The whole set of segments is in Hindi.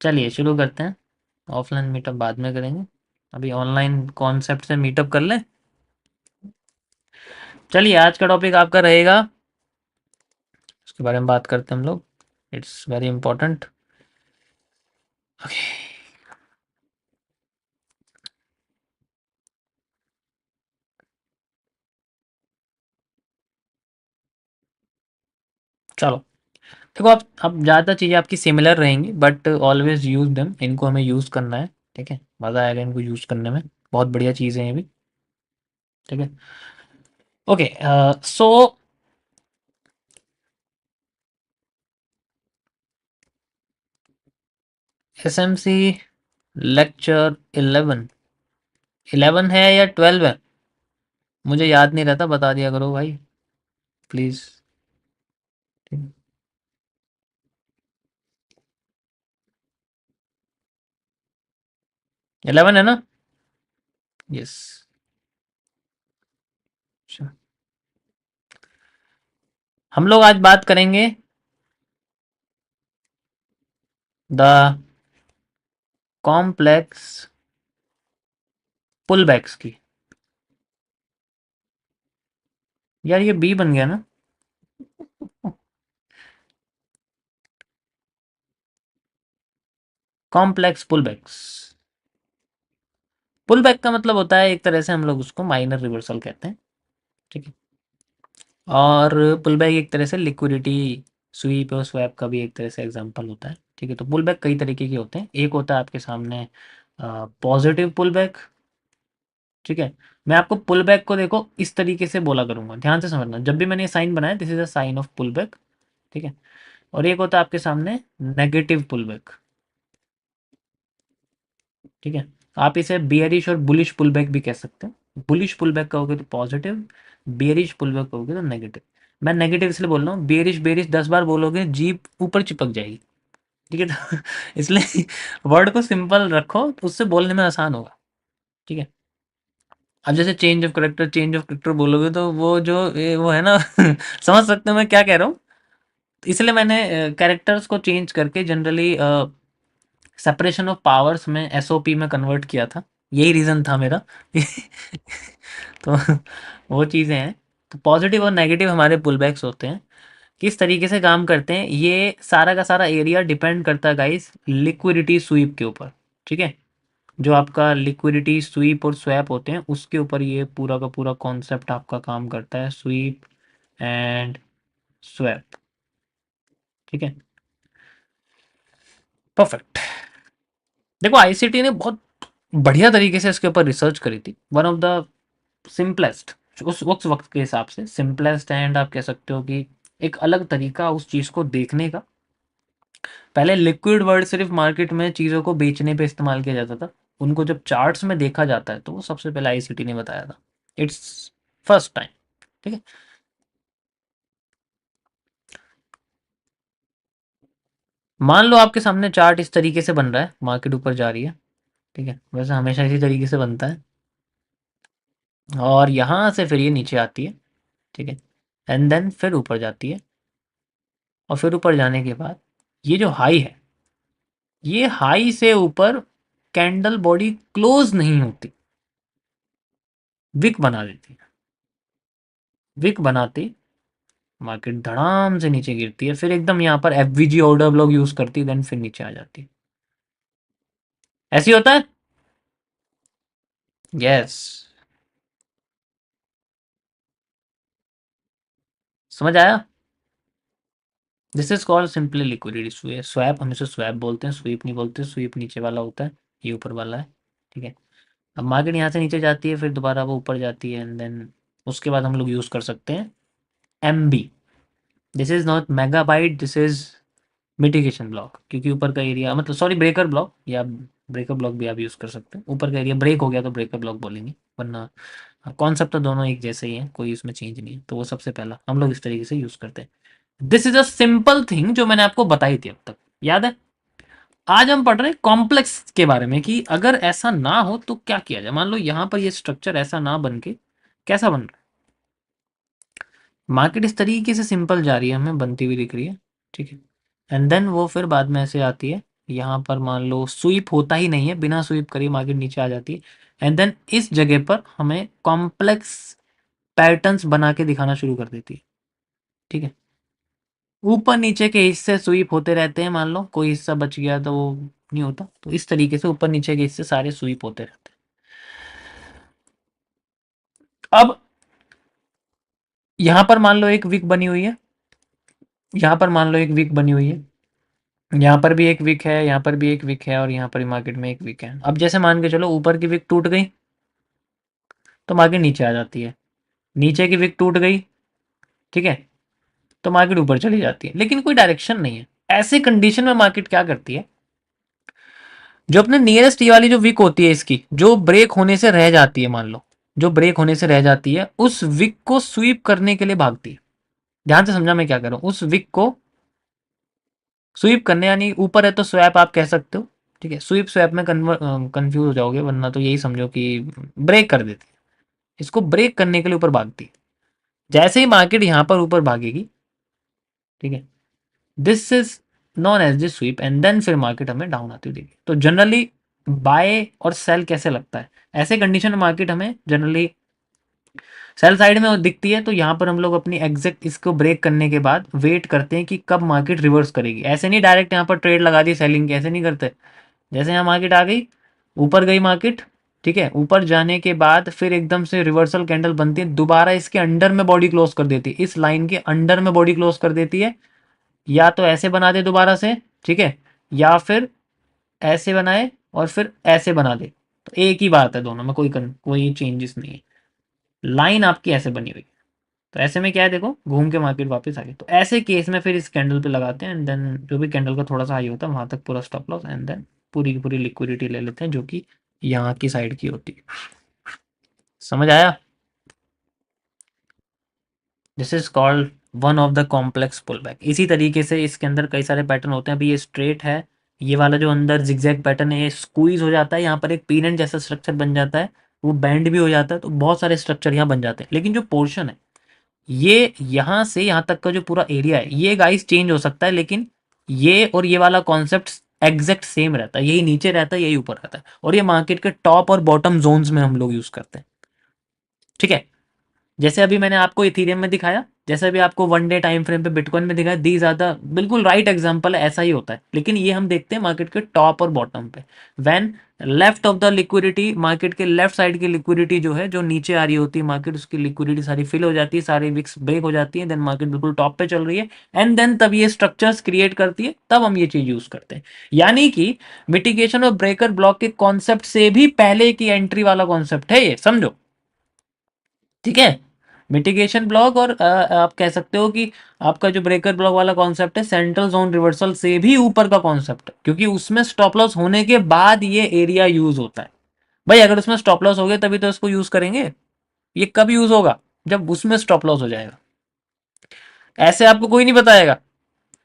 चलिए शुरू करते हैं। ऑफलाइन मीटअप बाद में करेंगे, अभी ऑनलाइन कॉन्सेप्ट से मीटअप कर लें। चलिए आज का टॉपिक आपका रहेगा, उसके बारे में बात करते हैं हम लोग। It's very important. ओके, चलो देखो, आप ज़्यादा चीज़ें आपकी सिमिलर रहेंगी बट ऑलवेज यूज देम। इनको हमें यूज़ करना है, ठीक है। मज़ा आएगा इनको यूज़ करने में। बहुत बढ़िया चीज़ें हैं ये भी, ठीक है। ओके, सो एसएमसी लेक्चर 11, 11 है या 12 है? मुझे याद नहीं रहता, बता दिया करो भाई प्लीज़। 11 है ना? यस। हम लोग आज बात करेंगे द कॉम्प्लेक्स पुलबैक्स की। यार ये बी बन गया ना। कॉम्प्लेक्स पुलबैक्स। पुलबैक का मतलब होता है एक तरह से हम लोग उसको माइनर रिवर्सल कहते हैं, ठीक है। और पुलबैक एक तरह से लिक्विडिटी स्वीप और स्वैप का भी एक तरह से एग्जांपल होता है, ठीक है। तो पुलबैक कई तरीके के होते हैं। एक होता है आपके सामने पॉजिटिव पुलबैक, ठीक है। मैं आपको पुलबैक को देखो इस तरीके से बोला करूंगा, ध्यान से समझना। जब भी मैंने ये साइन बनाया, this is a sign of pullback, ठीक है। और एक होता है आपके सामने नेगेटिव पुलबैक, ठीक है। आप इसे बियरिश और बुलिश पुलबैक भी कह सकते हैं। बुलिश पुलबैक कहोगे तो पॉजिटिव, बियरिश पुलबैक कहोगे तो नेगेटिव। मैं नेगेटिव इसलिए बोल रहा हूँ, बियरिश बियरिश 10 बार बोलोगे जीभ ऊपर चिपक जाएगी, ठीक है। तो इसलिए वर्ड को सिंपल रखो तो उससे बोलने में आसान होगा, ठीक है। अब जैसे चेंज ऑफ करेक्टर बोलोगे तो वो जो वो है ना समझ सकते हो मैं क्या कह रहा हूँ। इसलिए मैंने कैरेक्टर्स को चेंज करके जनरली सेपरेशन ऑफ पावर्स में एसओपी में कन्वर्ट किया था। यही रीज़न था मेरा। तो वो चीज़ें हैं। तो पॉजिटिव और नेगेटिव हमारे पुलबैक्स होते हैं। किस तरीके से काम करते हैं, ये सारा का सारा एरिया डिपेंड करता है गाइस लिक्विडिटी स्वीप के ऊपर, ठीक है। जो आपका लिक्विडिटी स्वीप और स्वैप होते हैं उसके ऊपर ये पूरा का पूरा कॉन्सेप्ट आपका काम करता है, स्वीप एंड स्वैप, ठीक है। परफेक्ट। देखो आईसीटी ने बहुत बढ़िया तरीके से इसके ऊपर रिसर्च करी थी। वन ऑफ द सिंपलेस्ट, उस वक्त के हिसाब से सिंपलेस्ट एंड आप कह सकते हो कि एक अलग तरीका उस चीज़ को देखने का। पहले लिक्विड वर्ड सिर्फ मार्केट में चीज़ों को बेचने पे इस्तेमाल किया जाता था। उनको जब चार्ट्स में देखा जाता है तो वो सबसे पहले आईसीटी ने बताया था। इट्स फर्स्ट टाइम, ठीक है। मान लो आपके सामने चार्ट इस तरीके से बन रहा है, मार्केट ऊपर जा रही है, ठीक है। वैसे हमेशा इसी तरीके से बनता है और यहाँ से फिर ये नीचे आती है, ठीक है। एंड देन फिर ऊपर जाती है और फिर ऊपर जाने के बाद ये जो हाई है, ये हाई से ऊपर कैंडल बॉडी क्लोज नहीं होती, विक बना देती है। विक बनाती मार्केट धड़ाम से नीचे गिरती है, फिर एकदम यहाँ पर एफवीजी ऑर्डर ब्लॉक यूज करती है, देन फिर नीचे आ जाती है। ऐसी होता है। यस, समझ आया। This is called simply liquidity swap. हम इसे स्वैप बोलते हैं, स्वीप नहीं बोलते। स्वीप नीचे वाला होता है, ये ऊपर वाला है, ठीक है। अब मार्केट यहाँ से नीचे जाती है, फिर दोबारा वो ऊपर जाती है एंड देन उसके बाद हम लोग यूज कर सकते हैं MB. This is not megabyte, this is mitigation block, क्योंकि ऊपर का एरिया मतलब सॉरी ब्रेकर ब्लॉक, या ब्रेकर ब्लॉक भी आप यूज कर सकते हैं। ऊपर का एरिया ब्रेक हो गया तो ब्रेकर ब्लॉक बोलेंगे, वरना कॉन्सेप्ट तो दोनों एक जैसे ही हैं, कोई उसमें चेंज नहीं है। तो वो सबसे पहला हम लोग इस तरीके से यूज करते हैं। This is a simple thing जो मैंने आपको बताई थी अब तक, याद है। आज हम पढ़ रहे हैं कॉम्प्लेक्स के बारे में कि अगर ऐसा ना हो तो क्या किया जाए। मान लो यहाँ पर ये स्ट्रक्चर ऐसा ना बन के कैसा बन रहा है। मार्केट इस तरीके से सिंपल जा रही है, हमें बनती हुई दिख रही है, ठीक है। एंड देन वो फिर बाद में ऐसे आती है यहाँ पर मान लो स्वीप होता ही नहीं है, बिना स्वीप करे मार्केट नीचे आ जाती है। एंड देन इस जगह पर हमें कॉम्प्लेक्स पैटर्न्स बना के दिखाना शुरू कर देती है। ठीक है, ऊपर नीचे के हिस्से स्वीप होते रहते हैं, मान लो कोई हिस्सा बच गया तो वो नहीं होता, तो इस तरीके से ऊपर नीचे के हिस्से सारे स्वीप होते रहते हैं। अब यहाँ पर मान लो एक विक बनी हुई है, यहाँ पर मान लो एक विक बनी हुई है, यहाँ पर भी एक विक है, यहाँ पर भी एक विक है, और यहाँ पर मार्केट में एक विक है। अब जैसे मान के चलो ऊपर की विक टूट गई तो मार्केट नीचे आ जाती है, नीचे की विक टूट गई, ठीक है, तो मार्केट ऊपर चली जाती है, लेकिन कोई डायरेक्शन नहीं है। ऐसे कंडीशन में मार्केट क्या करती है, जो अपने नियरेस्ट ये वाली जो विक होती है इसकी जो ब्रेक होने से रह जाती है, मान लो जो ब्रेक होने से रह जाती है, उस विक को स्वीप करने के लिए भागती है। ध्यान से समझा मैं क्या कर रहा हूं, उस विक को स्वीप करने, यानी ऊपर है तो स्वैप आप कह सकते हो, ठीक है, स्वीप स्वैप में कंफ्यूज हो जाओगे, वरना तो यही समझो कि ब्रेक कर देती है, इसको ब्रेक करने के लिए ऊपर भागती है। जैसे ही मार्केट यहां पर ऊपर भागेगी, ठीक है, this is known as the sweep, and then फिर मार्केट हमें डाउन आती हुई देगी। तो जनरली बाय और सेल कैसे लगता है, ऐसे कंडीशन में मार्केट हमें जनरली सेल साइड में दिखती है, तो यहाँ पर हम लोग अपनी एग्जैक्ट इसको ब्रेक करने के बाद वेट करते हैं कि कब मार्केट रिवर्स करेगी। ऐसे नहीं डायरेक्ट यहाँ पर ट्रेड लगा दी सेलिंग की, ऐसे नहीं करते। जैसे यहाँ मार्केट आ गई, ऊपर गई मार्केट, ठीक है, ऊपर जाने के बाद फिर एकदम से रिवर्सल कैंडल बनती है, दोबारा इसके अंडर में बॉडी क्लोज कर देती है, इस लाइन के अंडर में बॉडी क्लोज कर देती है, या तो ऐसे बना दे दोबारा से, ठीक है, या फिर ऐसे बनाए और फिर ऐसे बना दे, तो एक ही बात है दोनों में, कोई चेंजेस नहीं है। लाइन आपकी ऐसे बनी हुई है, तो ऐसे में क्या है, देखो घूम के मार्केट वापस आ गई, तो ऐसे केस में फिर इस कैंडल पे लगाते हैं, एंड देन जो भी कैंडल का थोड़ा सा हाई होता है वहां तक पूरा स्टॉप लॉस, एंड देन पूरी की पूरी लिक्विडिटी ले लेते हैं जो कि यहाँ की साइड की होती है। समझ आया? This is called one of the complex pull back. इसी तरीके से इसके अंदर कई सारे पैटर्न होते हैं। अभी ये स्ट्रेट है, ये वाला जो अंदर जिगजैग पैटर्न है ये स्क्वीज हो जाता है, यहाँ पर एक पीनट जैसा स्ट्रक्चर बन जाता है, वो बैंड भी हो जाता है, तो बहुत सारे स्ट्रक्चर यहाँ बन जाते हैं। लेकिन जो पोर्शन है ये यहाँ से यहाँ तक का जो पूरा एरिया है ये गाइस चेंज हो सकता है, लेकिन ये और ये वाला कॉन्सेप्ट एग्जैक्ट सेम रहता है, यही नीचे रहता है यही ऊपर रहता है, और ये मार्केट के टॉप और बॉटम जोन्स में हम लोग यूज करते हैं। ठीक है, जैसे अभी मैंने आपको इथीरियम में दिखाया, जैसे अभी आपको वन डे टाइम फ्रेम पे बिटकॉइन में दिखाया, दी ज्यादा बिल्कुल राइट एग्जांपल है, ऐसा ही होता है। लेकिन ये हम देखते हैं मार्केट के टॉप और बॉटम पे, when left of the liquidity, market के लेफ्ट साइड की लिक्विडिटी जो है जो नीचे आ रही होती है मार्केट, उसकी लिक्विडिटी सारी फिल हो जाती है, सारी विक्स ब्रेक हो जाती है, देन मार्केट बिल्कुल टॉप पे चल रही है, एंड देन तब ये स्ट्रक्चर्स क्रिएट करती है, तब हम ये चीज यूज करते हैं। यानी कि मिटिगेशन और ब्रेकर ब्लॉक के कॉन्सेप्ट से भी पहले की एंट्री वाला कॉन्सेप्ट है ये, समझो। ठीक है, मिटिगेशन ब्लॉक और आप कह सकते हो कि आपका जो ब्रेकर ब्लॉक वाला कॉन्सेप्ट है सेंट्रल जोन रिवर्सल से भी ऊपर का कॉन्सेप्ट है, क्योंकि उसमें स्टॉप लॉस होने के बाद ये एरिया यूज होता है। भाई अगर उसमें स्टॉप लॉस हो गया तभी तो इसको यूज करेंगे, ये कब यूज होगा, जब उसमें स्टॉप लॉस हो जाएगा। ऐसे आपको कोई नहीं बताएगा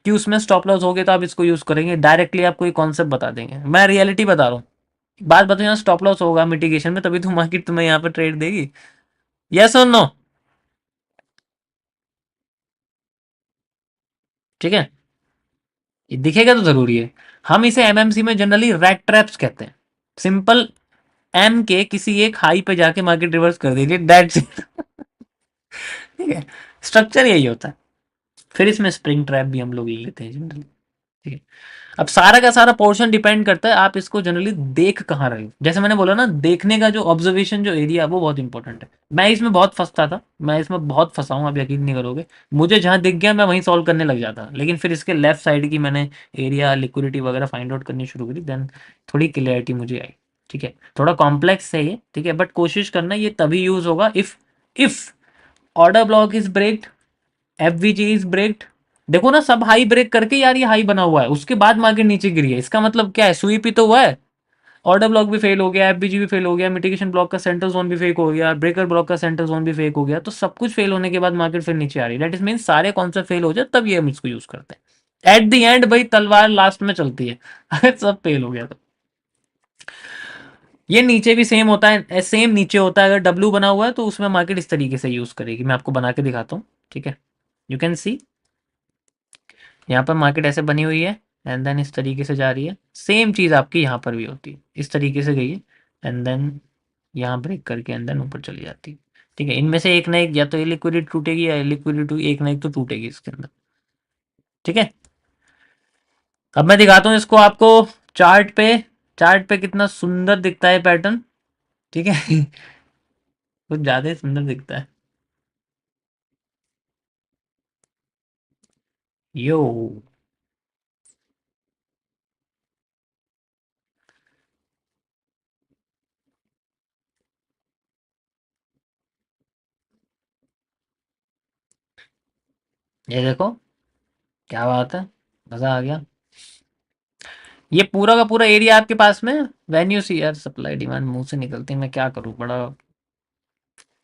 कि उसमें स्टॉप लॉस हो गया तो आप इसको यूज करेंगे, डायरेक्टली आपको ये कॉन्सेप्ट बता देंगे। मैं रियलिटी बता रहा हूँ, बात बताओ, यहाँ स्टॉप लॉस होगा मिटिगेशन में तभी तो मार्केट तुम्हें यहाँ पे ट्रेड देगी। यस और नो? ठीक है, ये दिखेगा तो जरूरी है। हम इसे एमएमसी में जनरली रैट ट्रैप्स कहते हैं। सिंपल, एम के किसी एक हाई पे जाके मार्केट रिवर्स कर दीजिए, दैट्स इट। ठीक है, स्ट्रक्चर यही होता है। फिर इसमें स्प्रिंग ट्रैप भी हम लोग ले लेते हैं जनरली। ठीक है, अब सारा का सारा पोर्शन डिपेंड करता है आप इसको जनरली देख कहाँ रहे हो। जैसे मैंने बोला ना, देखने का जो ऑब्जर्वेशन जो एरिया है वो बहुत इंपॉर्टेंट है। मैं इसमें बहुत फंसता था, मैं इसमें बहुत फंसा हूँ, आप यकीन नहीं करोगे। मुझे जहाँ दिख गया मैं वहीं सॉल्व करने लग जाता, लेकिन फिर इसके लेफ्ट साइड की मैंने एरिया लिक्विडिटी वगैरह फाइंड आउट करनी शुरू करी, देन थोड़ी क्लियरिटी मुझे आई। ठीक है, थोड़ा कॉम्प्लेक्स है ये, ठीक है, बट कोशिश करना ये तभी यूज होगा if order block is broken, FVG is broken. देखो ना, सब हाई ब्रेक करके यार ये हाई बना हुआ है, उसके बाद मार्केट नीचे गिरी है, इसका मतलब क्या है, स्वीप ही तो हुआ है। ऑर्डर ब्लॉक भी फेल हो गया, एफबीजी भी फेल हो गया, मिटिगेशन ब्लॉक का सेंटर जोन भी फेक हो गया, ब्रेकर ब्लॉक का सेंटर जोन भी फेक हो गया, तो सब कुछ फेल होने के बाद मार्केट फिर नीचे आ रही है। दैट इज मीन सारे कॉन्सेप्ट फेल हो जाए तब ये हम इसको यूज करते हैं। एट द एंड भाई तलवार लास्ट में चलती है। अगर सब फेल हो गया तो ये नीचे भी सेम होता है, सेम नीचे होता है। अगर डब्ल्यू बना हुआ है तो उसमें मार्केट इस तरीके से यूज करेगी, मैं आपको बना के दिखाता हूँ। ठीक है, यू कैन सी यहाँ पर मार्केट ऐसे बनी हुई है, एंड देन इस तरीके से जा रही है। सेम चीज़ आपकी यहाँ पर भी होती है, इस तरीके से गई है एंड देन यहाँ ब्रेक करके एंड देन ऊपर चली जाती है। ठीक है, इनमें से एक ना एक, या तो ये लिक्विडिटी टूटेगी या लिक्विडिटी एक ना एक तो टूटेगी इसके अंदर। ठीक है, अब मैं दिखाता हूँ इसको आपको चार्ट पे। चार्ट पे कितना सुंदर दिखता है पैटर्न। ठीक है कुछ ज्यादा ही सुंदर दिखता है। यो, ये देखो, क्या बात है, मजा आ गया। ये पूरा का पूरा एरिया आपके पास में। व्हेन यू सी, यार सप्लाई डिमांड मुंह से निकलती है, मैं क्या करूँ बड़ा।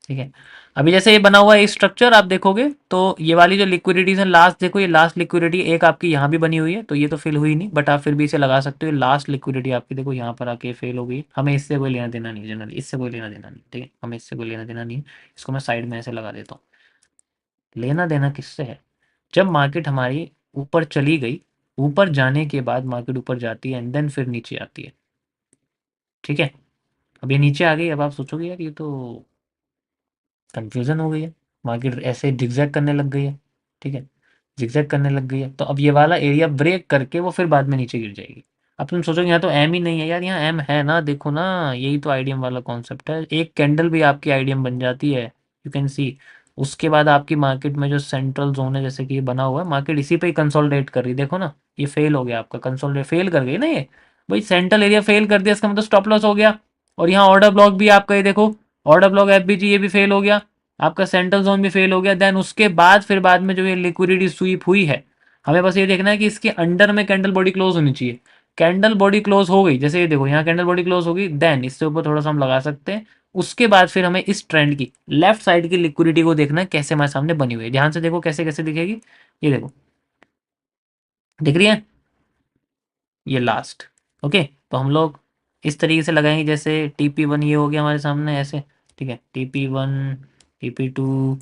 ठीक है, अभी जैसे ये बना हुआ है स्ट्रक्चर आप देखोगे तो ये वाली जो लिक्विडिटीज है लास्ट, देखो ये लास्ट लिक्विडिटी एक आपकी यहाँ भी बनी हुई है, तो ये तो फिल हुई नहीं, बट आप फिर भी इसे लगा सकते हो। लास्ट लिक्विडिटी आपकी देखो यहाँ पर आके फेल हो गई। हमें इससे कोई लेना देना नहीं, जनरली इससे कोई लेना देना नहीं। ठीक है, हमें इससे कोई लेना देना नहीं है। इसको मैं साइड में ऐसे लगा देता हूँ। लेना देना किससे है, जब मार्केट हमारी ऊपर चली गई, ऊपर जाने के बाद मार्केट ऊपर जाती है एंड देन फिर नीचे आती है। ठीक है, अब ये नीचे आ गई, अब आप सोचोगे यार ये तो कंफ्यूजन हो गई है, मार्केट ऐसे जिगजैग करने लग गई है। ठीक है, जिगजैग करने लग गई है, तो अब ये वाला एरिया ब्रेक करके वो फिर बाद में नीचे गिर जाएगी। अब तुम सोचोगे यहाँ तो एम ही नहीं है, यार यहाँ एम है ना, देखो ना, यही तो आईडीएम वाला कॉन्सेप्ट है। एक कैंडल भी आपकी आईडीएम बन जाती है, यू कैन सी। उसके बाद आपकी मार्केट में जो सेंट्रल जोन है, जैसे कि ये बना हुआ है, मार्केट इसी पे ही कंसोलिडेट कर रही है। देखो ना, ये फेल हो गया आपका, कंसोलिडेट फेल कर गई ना ये। भाई सेंट्रल एरिया फेल कर दिया, इसका मतलब स्टॉप लॉस हो गया। और यहाँ ऑर्डर ब्लॉक भी आपका, ये देखो, ऑर्डर ब्लॉक एफबीजी ये भी फेल हो गया, आपका सेंट्रल जोन भी फेल हो गया। देन उसके बाद फिर बाद में जो ये लिक्विडिटी स्वीप हुई है, हमें बस ये देखना है कि इसके अंडर में कैंडल बॉडी क्लोज होनी चाहिए। कैंडल बॉडी क्लोज हो गई, जैसे ये देखो यहाँ कैंडल बॉडी क्लोज होगी, देन इससे ऊपर थोड़ा सा हम लगा सकते हैं। उसके बाद फिर हमें इस ट्रेंड की लेफ्ट साइड की लिक्विडिटी को देखना है, कैसे हमारे सामने बनी हुई है। ध्यान से देखो कैसे कैसे दिखेगी, ये देखो, दिख रही है, ये लास्ट। ओके, तो हम लोग इस तरीके से लगाएंगे, जैसे TP1 ये हो गया हमारे सामने ऐसे। ठीक है, TP1, TP2,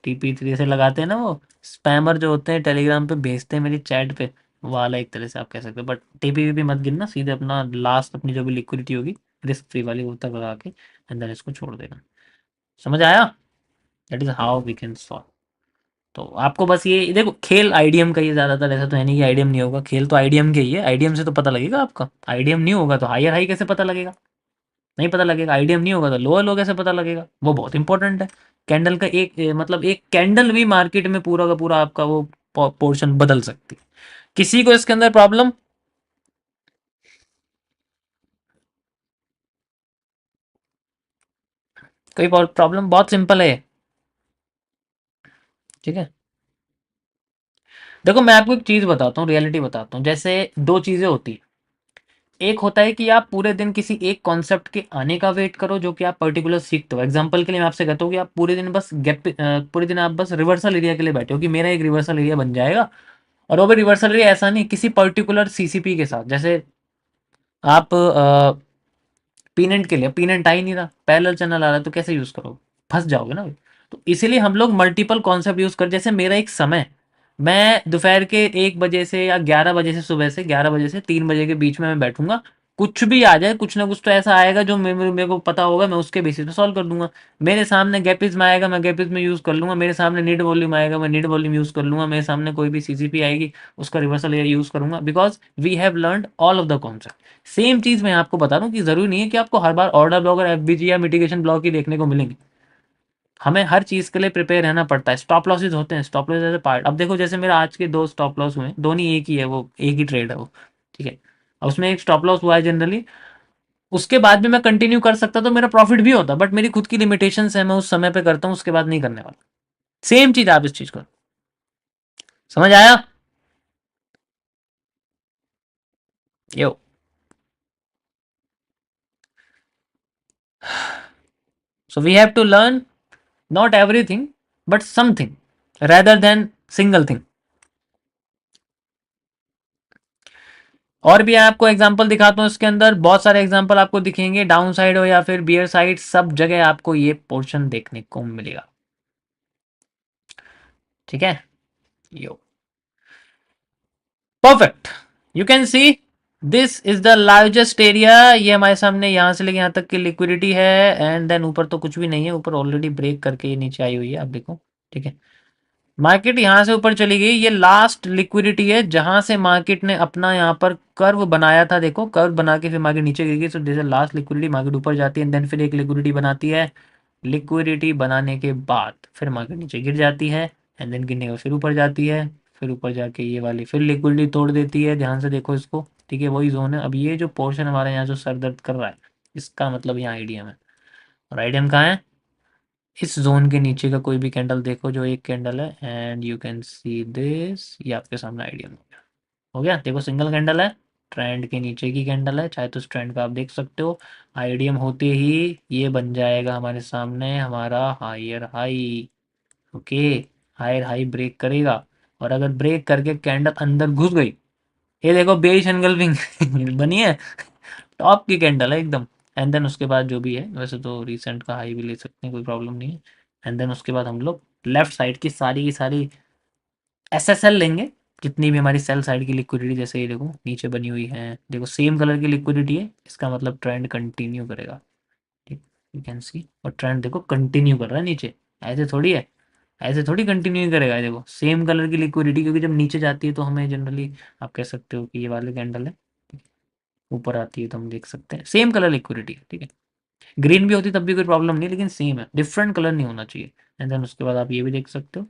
TP3 से लगाते हैं ना, वो स्पैमर जो होते हैं टेलीग्राम पे भेजते हैं मेरी चैट पे, वो वाला एक तरह से आप कह सकते हो। बट TP भी मत गिनना, सीधे अपना लास्ट अपनी जो भी लिक्विडिटी होगी रिस्क फ्री वाली वो तक लगा के अंदर इसको छोड़ देना। समझ आया? That is how we can solve. तो आपको बस ये देखो, खेल आईडीएम का, ये ज़्यादातर ऐसा तो है नहीं कि आईडीएम नहीं होगा, खेल तो आईडीएम के ही है। आईडीएम से तो पता लगेगा आपका, आईडीएम नहीं होगा तो हायर हाई कैसे पता लगेगा, नहीं पता लगेगा। आईडीएम नहीं होगा तो लोअर लो कैसे पता लगेगा, वो बहुत इंपॉर्टेंट है। कैंडल का एक मतलब एक कैंडल भी मार्केट में पूरा का पूरा आपका वो पोर्शन बदल सकती है। किसी को इसके अंदर प्रॉब्लम? कोई प्रॉब्लम? बहुत सिंपल है। ठीक है, देखो मैं आपको एक चीज बताता हूँ, रियलिटी बताता हूँ। जैसे दो चीजें होती है, एक होता है कि आप पूरे दिन किसी एक कॉन्सेप्ट के आने का वेट करो जो कि आप पर्टिकुलर सीखते हो। एग्जांपल के लिए मैं आपसे कहता हूँ कि आप पूरे दिन बस पूरे दिन आप बस रिवर्सल एरिया के लिए बैठे हो कि मेरा एक रिवर्सल एरिया बन जाएगा। और वो भी रिवर्सल एरिया ऐसा नहीं, किसी पर्टिकुलर सीसीपी के साथ। जैसे आप पीनेंट के लिए, पीनेंट आ ही नहीं रहा, पैरेलल चैनल आ रहा है, तो कैसे यूज करोगे, फंस जाओगे ना। तो इसीलिए हम लोग मल्टीपल कॉन्सेप्ट यूज कर, जैसे मेरा एक समय, मैं दोपहर के 1 बजे से या 11 बजे से, सुबह से 11 बजे से 3 बजे के बीच में मैं बैठूंगा। कुछ भी आ जाए, कुछ ना कुछ तो ऐसा आएगा जो मेरे को पता होगा, मैं उसके बेसिस पे सॉल्व कर दूंगा। मेरे सामने गैपिस में आएगा, मैं गैपिस में यूज कर लूंगा। मेरे सामने नीड वॉल्यूम आएगा, मैं नीड वॉल्यूम यूज कर लूंगा। मेरे सामने कोई भी सीसीपी आएगी, उसका रिवर्सल एरिया यूज करूंगा, because we have learn all of the concept. Same चीज मैं आपको बता रहा हूँ कि जरूरी नहीं है कि आपको हर बार ऑर्डर ब्लॉक और एफबीजी या मिटिगेशन ब्लॉक ही देखने को मिलेंगे। हमें हर चीज के लिए प्रिपेयर रहना पड़ता है। स्टॉप लॉसेज होते हैं, stop loss as a part. अब देखो जैसे मेरा आज के 2 स्टॉप लॉस हुए, दोनों एक ही है, वो एक ही ट्रेड है वो। ठीक है, अब उसमें एक स्टॉप लॉस हुआ है जनरली, उसके बाद भी मैं कंटिन्यू कर सकता तो मेरा प्रॉफिट भी होता, बट मेरी खुद की लिमिटेशन है, मैं उस समय पे करता हूँ, उसके बाद नहीं करने वाला। सेम चीज आप इस चीज को, समझ आया? Yo, so we have to learn not everything but something rather than single thing. और भी आपको एग्जांपल दिखाता हूँ, इसके अंदर बहुत सारे एग्जांपल आपको दिखेंगे, डाउन साइड हो या फिर बियर साइड, सब जगह आपको ये पोर्शन देखने को मिलेगा। ठीक है, yo, perfect. You can see this is the largest area. ये हमारे सामने यहाँ से लेके यहाँ तक की लिक्विडिटी है। एंड देन ऊपर तो कुछ भी नहीं है, ऊपर ऑलरेडी ब्रेक करके ये नीचे आई हुई है, आप देखो। ठीक है, मार्केट यहाँ से ऊपर चली गई, ये लास्ट लिक्विडिटी है जहां से मार्केट ने अपना यहाँ पर कर्व बनाया था। देखो कर्व बना के फिर मार्केट नीचे गिर गई। So this is last liquidity, market ऊपर जाती है देन फिर एक लिक्विडिटी बनाती है। लिक्विडिटी बनाने के बाद फिर मार्केट नीचे गिर जाती है एंड देन गिरने के बाद फिर ऊपर जाती है। फिर ऊपर जाके ये वाली फिर लिक्विडिटी तोड़ देती है, ध्यान से देखो इसको। ठीक है, वही जोन है। अब ये जो पोर्शन हमारे यहाँ जो सर दर्द कर रहा है, इसका मतलब यहाँ आईडीएम है। और आईडीएम कहाँ है? इस जोन के नीचे का कोई भी कैंडल देखो, जो एक कैंडल है, and you can see this, ये आपके सामने आईडीएम हो गया। हो गया, देखो सिंगल कैंडल है, ट्रेंड के नीचे की कैंडल है, चाहे तो उस ट्रेंड का आप देख सकते हो। आईडीएम होते ही ये बन जाएगा हमारे सामने हमारा higher high. Okay, higher high break करेगा, और अगर ब्रेक करके कैंडल अंदर घुस गई, ये देखो बेरिश एनगल्फिंग बनी है, टॉप की कैंडल है एकदम। एंड देन उसके बाद जो भी है, वैसे तो रिसेंट का हाई भी ले सकते हैं, कोई प्रॉब्लम नहीं है। एंड देन उसके बाद हम लोग लेफ्ट साइड की सारी एसएसएल लेंगे, जितनी भी हमारी सेल साइड की लिक्विडिटी, जैसे ये देखो नीचे बनी हुई है, देखो सेम कलर की लिक्विडिटी है, इसका मतलब ट्रेंड कंटिन्यू करेगा। ठीक, यू कैन सी, और ट्रेंड देखो कंटिन्यू कर रहा है नीचे, ऐसे थोड़ी है, ऐसे थोड़ी कंटिन्यू करेगा। देखो सेम कलर की लिक्विडिटी, क्योंकि जब नीचे जाती है तो हमें जनरली आप कह सकते हो कि ये वाले कैंडल है, ऊपर आती है तो हम देख सकते हैं सेम कलर लिक्विडिटी है। ठीक है, ग्रीन भी होती तब भी कोई प्रॉब्लम नहीं, लेकिन सेम है, डिफरेंट कलर नहीं होना चाहिए। एंड देन उसके बाद आप ये भी देख सकते हो,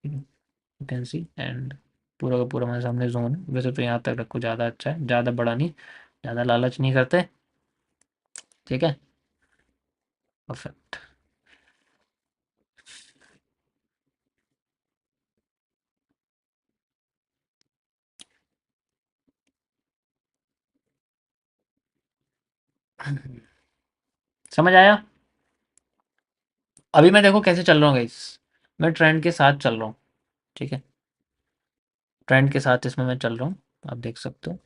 ठीक है, यू कैन सी। एंड पूरा का पूरा हमारे सामने जोन है। वैसे तो यहाँ तक रखो, ज़्यादा अच्छा है, ज़्यादा बड़ा नहीं, ज़्यादा लालच नहीं करते। ठीक है, परफेक्ट। समझ आया? अभी मैं देखो कैसे चल रहा हूँ गाइस, मैं ट्रेंड के साथ चल रहा हूँ। ठीक है, ट्रेंड के साथ इसमें मैं चल रहा हूँ, आप देख सकते हो।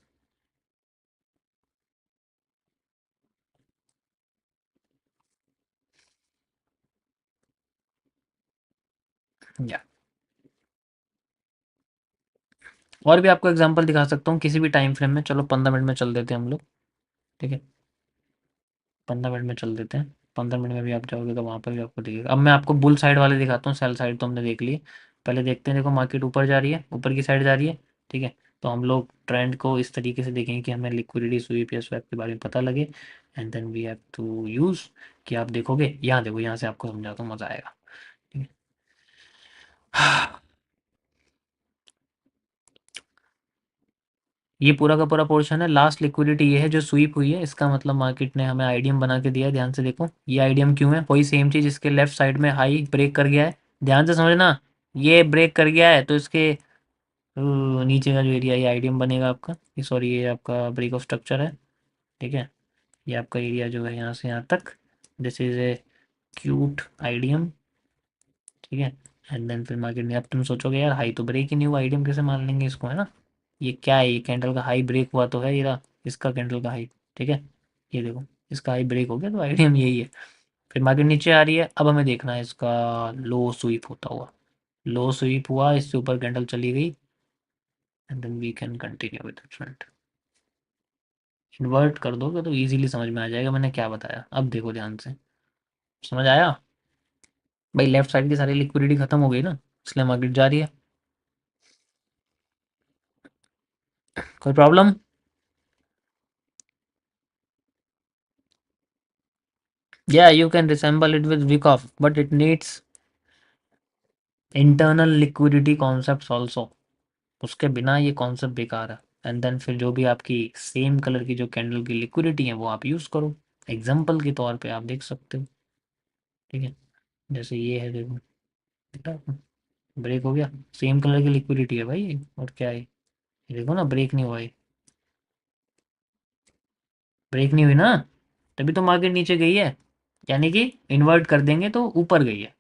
या और भी आपको एग्जांपल दिखा सकता हूँ किसी भी टाइम फ्रेम में। चलो 15 मिनट में चल देते हैं हम लोग। ठीक है, 15 मिनट में चल देते हैं। 15 मिनट में भी आप जाओगे तो वहाँ पर भी आपको दिखेगा। अब मैं आपको बुल साइड वाले दिखाता हूँ, सेल साइड तो हमने देख ली है। पहले देखते हैं, देखो मार्केट ऊपर जा रही है, ऊपर की साइड जा रही है। ठीक है, तो हम लोग ट्रेंड को इस तरीके से देखेंगे कि हमें लिक्विडिटी स्वीप या स्वैप के बारे में पता लगे। And then we have to use, कि आप देखोगे यहाँ, देखो यहाँ से आपको समझाता हूँ, मज़ा आएगा। ठीक है, ये पूरा का पूरा पोर्शन है, लास्ट लिक्विडिटी ये है जो स्वीप हुई है, इसका मतलब मार्केट ने हमें आईडीएम बना के दिया है। ध्यान से देखो ये आईडीएम क्यों है, वही सेम चीज़, इसके लेफ्ट साइड में हाई ब्रेक कर गया है। ध्यान से समझना, ये ब्रेक कर गया है तो इसके नीचे का जो एरिया, ये आईडीएम बनेगा आपका, ये सॉरी ये आपका ब्रेक ऑफ स्ट्रक्चर है। ठीक है, ये आपका एरिया जो है यहाँ से यहाँ तक, this is a cute IDM. ठीक है, एंड देन फिर मार्केट में, अब तुम सोचोगे यार हाई तो ब्रेक ही नहीं हुआ, आईडीएम कैसे मान लेंगे इसको, है ना? ये क्या है, ये कैंडल का हाई ब्रेक हुआ तो है, ये रहा इसका कैंडल का हाई। ठीक है, ये देखो इसका हाई ब्रेक हो गया, तो आईडीएम यही है। फिर मार्केट नीचे आ रही है, अब हमें देखना है इसका लो स्वीप होता हुआ। लो स्वीप हुआ, इससे ऊपर कैंडल चली गई, and then we can continue with the trend. Invert कर दोगे तो इजीली समझ में आ जाएगा मैंने क्या बताया। अब देखो ध्यान से, समझ आया? भाई लेफ्ट साइड की सारी लिक्विडिटी खत्म हो गई ना, इसलिए मार्केट जा रही है। कोई problem? Yeah, you can resemble it with Wyckoff, but it needs internal liquidity concepts also. उसके बिना ये कॉन्सेप्ट बेकार है। एंड देन फिर जो भी आपकी सेम कलर की जो कैंडल की लिक्विडिटी है वो आप यूज़ करो, एग्जाम्पल के तौर पे आप देख सकते हो। ठीक है, जैसे ये है, देखो ब्रेक हो गया, सेम कलर की लिक्विडिटी है भाई ये, और क्या है ये, देखो ना ब्रेक नहीं हुआ है, ब्रेक नहीं हुई ना, तभी तो मार्केट नीचे गई है। यानी कि इन्वर्ट कर देंगे तो ऊपर गई है।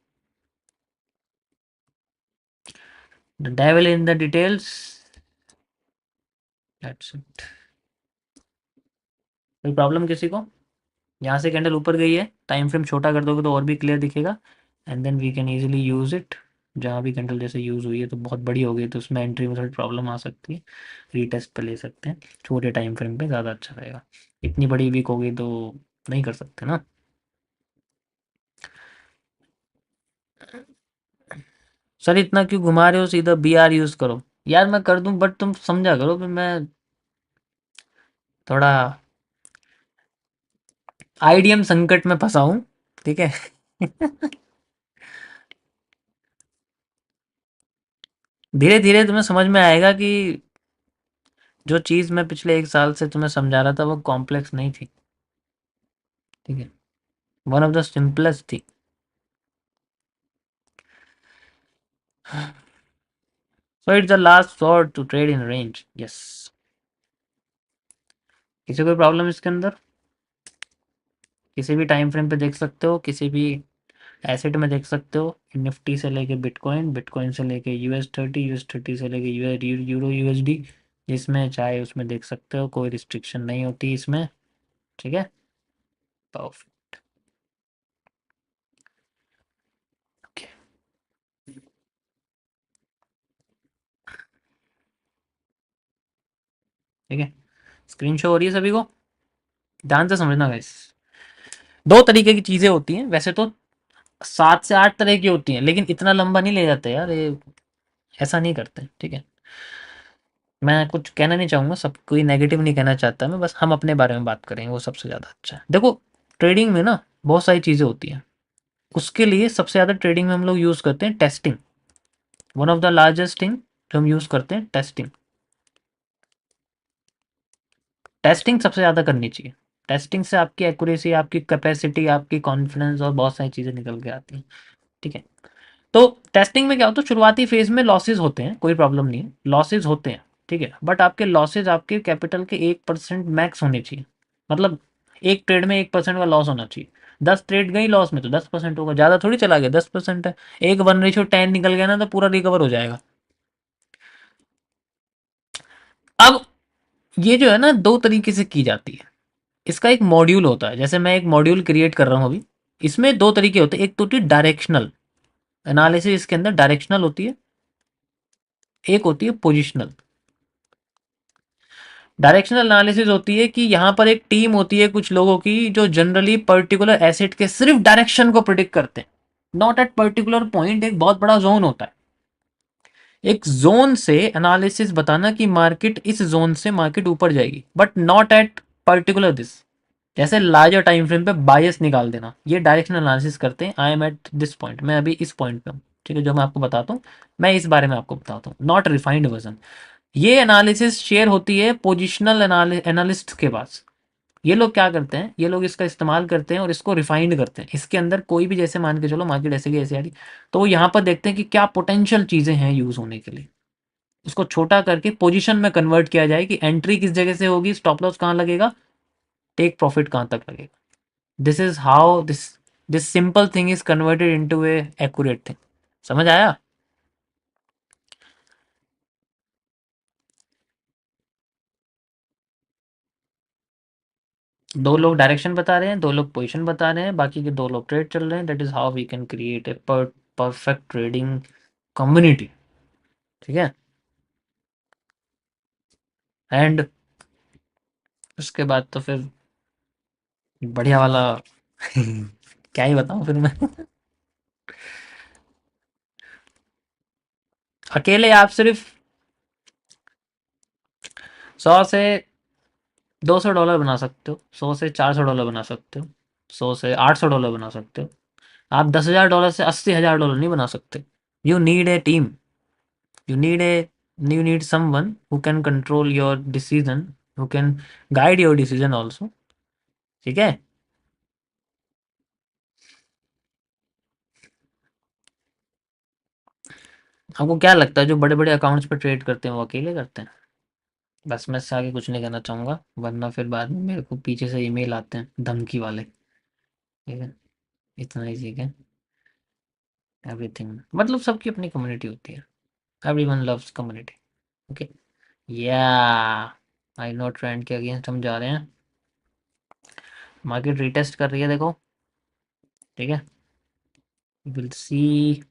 The devil in the details, that's it. कोई प्रॉब्लम किसी को? यहाँ से कैंडल ऊपर गई है, टाइम फ्रेम छोटा कर दोगे तो और भी क्लियर दिखेगा। And then we can easily use it, जहाँ भी कैंडल जैसे यूज़ हुई है तो बहुत बड़ी हो गई, तो उसमें एंट्री में थोड़ी प्रॉब्लम आ सकती है। रीटेस्ट पे ले सकते हैं, छोटे टाइम फ्रेम पे ज़्यादा अच्छा रहेगा। इतनी बड़ी वीक हो गई तो नहीं कर सकते ना। सर इतना क्यों घुमा रहे हो, सीधा बी आर यूज़ करो। यार मैं कर दूं, बट तुम समझा करो फिर, मैं थोड़ा आईडीएम संकट में फंसा हूँ, ठीक है। धीरे धीरे तुम्हें समझ में आएगा कि जो चीज़ मैं पिछले 1 साल से तुम्हें समझा रहा था वो कॉम्प्लेक्स नहीं थी, ठीक है, वन ऑफ द सिंपलेस्ट थी। So it's the last shot to trade in range, yes. किसी कोई प्रॉब्लम इसके अंदर? किसी भी टाइम फ्रेम पे देख सकते हो, किसी भी एसेट में देख सकते हो, निफ्टी से लेके बिटकॉइन, बिटकॉइन से लेके US30, US30 से लेके यूरो USD, जिसमें चाहे उसमें देख सकते हो, कोई रिस्ट्रिक्शन नहीं होती इसमें, ठीक है। परफेक्ट। ओके, ठीक है। स्क्रीन शो हो रही है सभी को? ध्यान से समझना गाइस। दो तरीके की चीजें होती हैं वैसे तो, 7 से 8 तरह की होती हैं, लेकिन इतना लंबा नहीं ले जाते यार ये, ऐसा नहीं करते, ठीक है। मैं कुछ कहना नहीं चाहूँगा, सब कोई नेगेटिव नहीं कहना चाहता मैं, बस हम अपने बारे में बात करेंगे, वो सबसे ज़्यादा अच्छा है। देखो, ट्रेडिंग में ना बहुत सारी चीज़ें होती हैं, उसके लिए सबसे ज़्यादा ट्रेडिंग में हम लोग यूज़ करते हैं testing. One of the largest thing जो हम यूज़ करते हैं, टेस्टिंग। टेस्टिंग सबसे ज़्यादा करनी चाहिए। टेस्टिंग से आपकी एक्यूरेसी, आपकी कैपेसिटी, आपकी कॉन्फिडेंस और बहुत सारी चीज़ें निकल के आती हैं, ठीक है। तो टेस्टिंग में क्या होता है, शुरुआती फेज में लॉसेज होते हैं, कोई प्रॉब्लम नहीं है, लॉसेज होते हैं, ठीक है, बट आपके लॉसेज आपके कैपिटल के 1% मैक्स होने चाहिए। मतलब एक ट्रेड में 1% का लॉस होना चाहिए। 10 ट्रेड गई लॉस में तो 10% होगा, ज़्यादा थोड़ी चला गया, 10% है। एक 1:10 निकल गया ना तो पूरा रिकवर हो जाएगा। अब ये जो है ना, दो तरीके से की जाती है। इसका एक मॉड्यूल होता है, जैसे मैं एक मॉड्यूल क्रिएट कर रहा हूँ अभी। इसमें दो तरीके होते हैं, एक तो होती है डायरेक्शनल एनालिसिस, इसके अंदर डायरेक्शनल होती है, एक होती है पोजिशनल। डायरेक्शनल एनालिसिस होती है कि यहाँ पर एक टीम होती है कुछ लोगों की, जो जनरली पर्टिकुलर एसेट के सिर्फ डायरेक्शन को प्रिडिक्ट करते हैं, नॉट एट पर्टिकुलर पॉइंट। एक बहुत बड़ा जोन होता है, एक जोन से एनालिसिस बताना कि मार्केट इस जोन से मार्केट ऊपर जाएगी, but not at particular this. जैसे लार्जर टाइम फ्रेम पे बायस निकाल देना, ये डायरेक्शनल एनालिसिस करते हैं। I am at this point, मैं अभी इस पॉइंट पे हूँ, ठीक है, जो मैं आपको बताता हूँ, मैं इस बारे में आपको बताता हूँ, नॉट रिफाइंड वर्जन। ये एनालिसिस शेयर होती है पोजिशनल एनालिस्ट के पास। ये लोग क्या करते हैं, ये लोग इसका इस्तेमाल करते हैं और इसको रिफाइंड करते हैं। इसके अंदर कोई भी, जैसे मान के चलो मार्केट ऐसे की ऐसे आ रही, तो वो यहाँ पर देखते हैं कि क्या पोटेंशियल चीज़ें हैं यूज़ होने के लिए, उसको छोटा करके पोजीशन में कन्वर्ट किया जाए कि एंट्री किस जगह से होगी, स्टॉप लॉस कहाँ लगेगा, टेक प्रॉफिट कहाँ तक लगेगा। This is how this simple thing is converted into A accurate thing. समझ आया? दो लोग डायरेक्शन बता रहे हैं, दो लोग पोजीशन बता रहे हैं, बाकी के दो लोग ट्रेड चल रहे हैं। That is how we can create a perfect trading community, ठीक है। एंड उसके बाद तो फिर बढ़िया वाला क्या ही बताऊं फिर मैं। अकेले आप सिर्फ 100 से $200 बना सकते हो, 100 से $400 बना सकते हो, 100 से $800 बना सकते हो। आप $10,000 से $80,000 नहीं बना सकते। You need a team, you need a you need someone who can control your decision, who can guide your decision also, ठीक है। आपको क्या लगता है जो बड़े बड़े अकाउंट्स पे ट्रेड करते हैं वो अकेले करते हैं? बस मैं इससे आगे कुछ नहीं कहना चाहूँगा, वरना फिर बाद में मेरे को पीछे से ईमेल आते हैं धमकी वाले, ठीक है। इतना ही ठीक है। एवरीथिंग मतलब सबकी अपनी कम्युनिटी होती है, एवरीवन लव्स कम्युनिटी, ओके। या आई नो ट्रेंड के अगेंस्ट हम जा रहे हैं, मार्केट रीटेस्ट कर रही है देखो, ठीक है। Will see